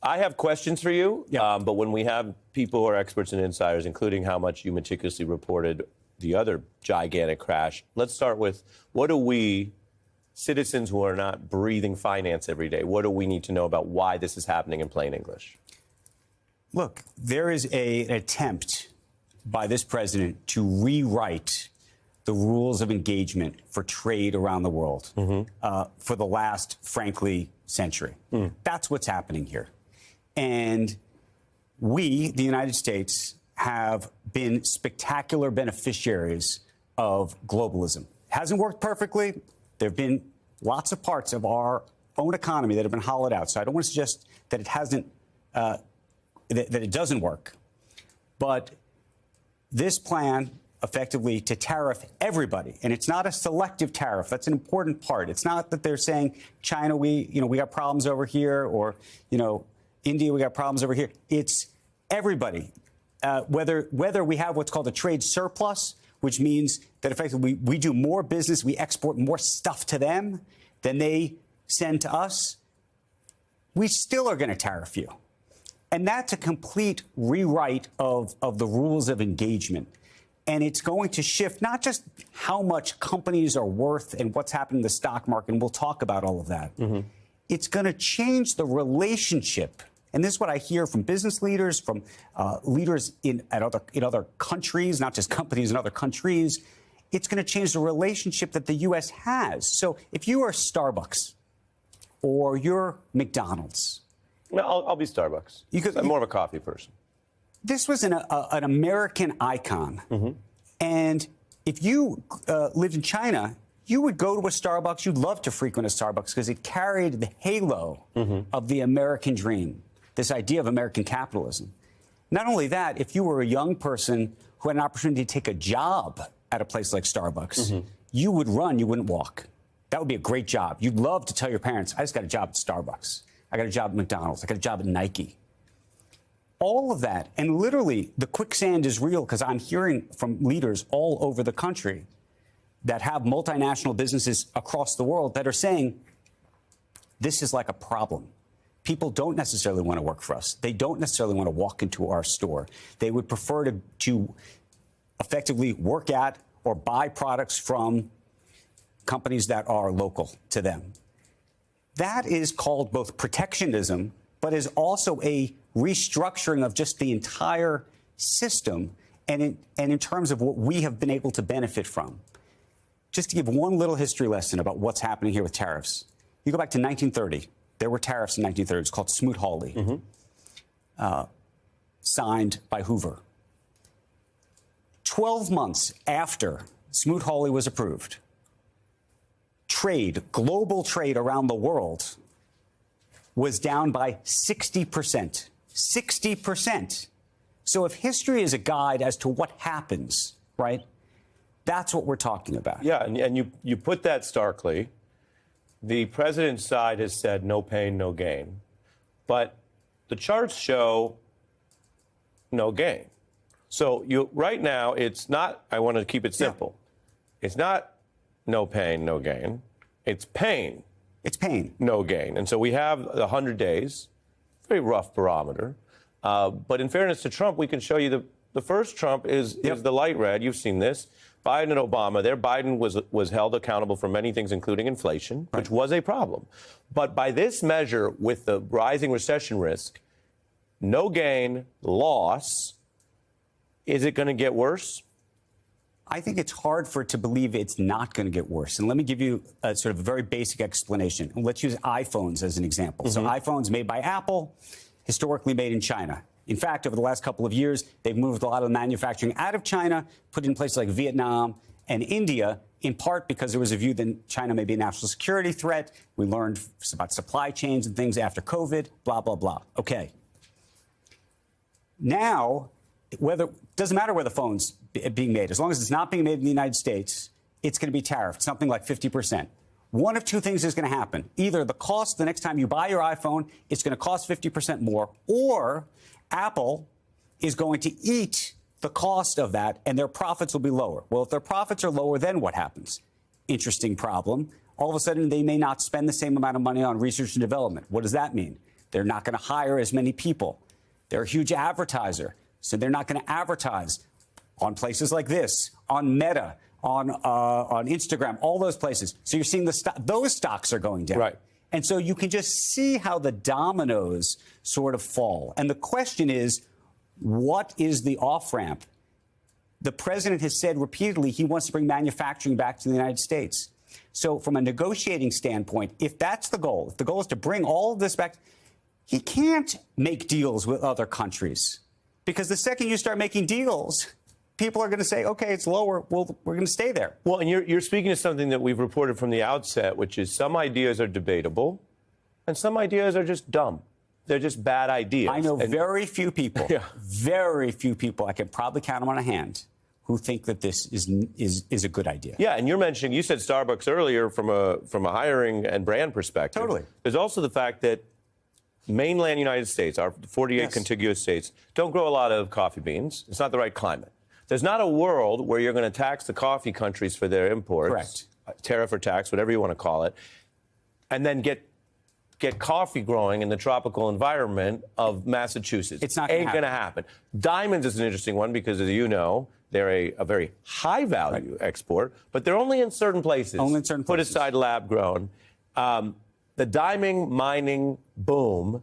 I have questions for you, Yeah. but when we have people who are experts and insiders, including how much you meticulously reported the other gigantic crash, let's start with what do we, citizens who are not breathing finance every day, what do we need to know about why this is happening in plain English? Look, there is an attempt by this president to rewrite the rules of engagement for trade around the world for the last, frankly, century. That's what's happening here. And we, the United States, have been spectacular beneficiaries of globalism. It hasn't worked perfectly. There have been lots of parts of our own economy that have been hollowed out. So I don't want to suggest that it hasn't, that it doesn't work. But this plan effectively to tariff everybody, and it's not a selective tariff. That's an important part. It's not that they're saying China, we got problems over here, or India, we got problems over here. It's everybody. Whether we have what's called a trade surplus, which means that effectively we do more business, we export more stuff to them than they send to us, we still are going to tariff you. And that's a complete rewrite of the rules of engagement. And it's going to shift not just how much companies are worth and what's happening in the stock market, and we'll talk about all of that. It's going to change the relationship. And this is what I hear from business leaders, from leaders in other countries, not just companies in other countries. It's going to change the relationship that the U.S. has. So if you are Starbucks or you're McDonald's. Well, I'll be Starbucks. I'm more of a coffee person. This was an American icon. And if you lived in China, you would go to a Starbucks. You'd love to frequent a Starbucks because it carried the halo of the American dream, this idea of American capitalism. Not only that, if you were a young person who had an opportunity to take a job at a place like Starbucks, you would run, you wouldn't walk. That would be a great job. You'd love to tell your parents, I just got a job at Starbucks. I got a job at McDonald's. I got a job at Nike. All of that. And literally, the quicksand is real because I'm hearing from leaders all over the country that have multinational businesses across the world that are saying this is like a problem. People don't necessarily want to work for us. They don't necessarily want to walk into our store. They would prefer to effectively work at or buy products from companies that are local to them. That is called both protectionism, but is also a restructuring of just the entire system and in terms of what we have been able to benefit from. Just to give one little history lesson about what's happening here with tariffs. You go back to 1930. There were tariffs in 1930. It's called Smoot-Hawley, signed by Hoover. 12 months after Smoot-Hawley was approved, global trade around the world was down by 60%. 60%. So if history is a guide as to what happens, right, that's what we're talking about. Yeah, and you put that starkly. The president's side has said no pain, no gain. But the charts show no gain. So right now, it's not, I want to keep it simple. Yeah. It's not no pain, no gain. It's pain. It's pain. No gain. And so we have 100 days, very rough barometer. But in fairness to Trump, we can show you the first Trump is the light red. You've seen this. Biden and Obama, Biden was held accountable for many things, including inflation, which was a problem. But by this measure, with the rising recession risk, no gain, loss, is it going to get worse? I think it's hard for it to believe it's not going to get worse. And let me give you a sort of a very basic explanation. And let's use iPhones as an example. So iPhones made by Apple, historically made in China. In fact, over the last couple of years, they've moved a lot of the manufacturing out of China, put it in places like Vietnam and India, in part because there was a view that China may be a national security threat. We learned about supply chains and things after COVID, blah, blah, blah. Okay. Now, doesn't matter where the phone's being made. As long as it's not being made in the United States, it's going to be tariffed, something like 50%. One of two things is going to happen. Either the cost the next time you buy your iPhone, it's going to cost 50% more, or Apple is going to eat the cost of that and their profits will be lower. Well, if their profits are lower, then what happens? Interesting problem. All of a sudden, they may not spend the same amount of money on research and development. What does that mean? They're not going to hire as many people. They're a huge advertiser, so they're not going to advertise on places like this, on Meta, on Instagram, all those places. So you're seeing those stocks are going down. Right. And so you can just see how the dominoes sort of fall. And the question is, what is the off-ramp? The president has said repeatedly he wants to bring manufacturing back to the United States. So from a negotiating standpoint, if that's the goal, if the goal is to bring all of this back, he can't make deals with other countries. Because the second you start making deals, people are going to say, okay, it's lower, well, we're going to stay there. Well, and you're speaking to something that we've reported from the outset, which is some ideas are debatable and some ideas are just dumb. They're just bad ideas. I know very few people, Yeah. very few people, I can probably count them on a hand, who think that this is a good idea. Yeah, and you said Starbucks earlier from a hiring and brand perspective. Totally. There's also the fact that mainland United States, our 48 Yes. contiguous states, don't grow a lot of coffee beans. It's not the right climate. There's not a world where you're going to tax the coffee countries for their imports. Correct. Tariff or tax, whatever you want to call it, and then get coffee growing in the tropical environment of Massachusetts. It's not going to happen. Diamonds is an interesting one because, as you know, they're a very high value export, but they're only in certain places. Only in certain Put places. aside lab grown. The diamond mining boom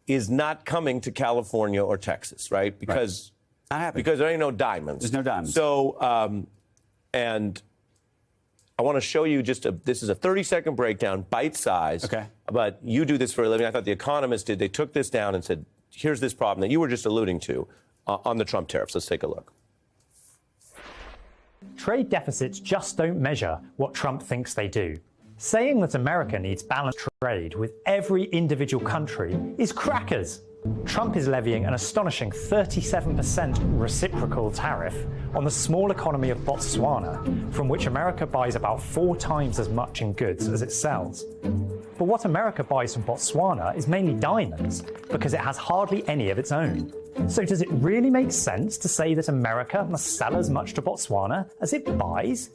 is not coming to California or Texas, right? Because Not happening. because there ain't no diamonds. There's no diamonds. So, and I want to show you this is a 30-second breakdown, bite size. Okay. But you do this for a living. I thought The Economist did. They took this down and said, here's this problem that you were just alluding to on the Trump tariffs. Let's take a look. Trade deficits just don't measure what Trump thinks they do. Saying that America needs balanced trade with every individual country is crackers. Trump is levying an astonishing 37% reciprocal tariff on the small economy of Botswana, from which America buys about 4 times as much in goods as it sells. But what America buys from Botswana is mainly diamonds, because it has hardly any of its own. So does it really make sense to say that America must sell as much to Botswana as it buys?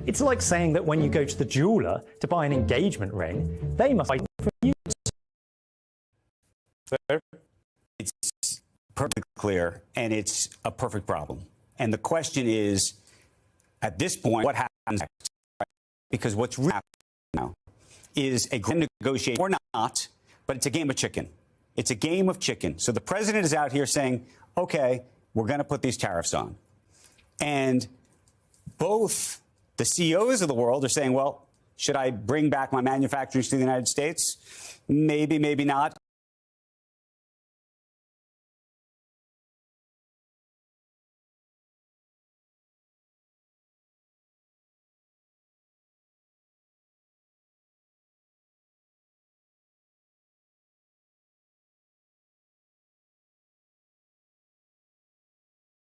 It's like saying that when you go to the jeweler to buy an engagement ring, they must buy from you. Fair? It's perfectly clear, and it's a perfect problem. And the question is, at this point, what happens next? Because what's really happening now is a grand negotiation, or not, but it's a game of chicken. It's a game of chicken. So the president is out here saying, okay, we're going to put these tariffs on. And both the CEOs of the world are saying, well, should I bring back my manufacturing to the United States? Maybe, maybe not.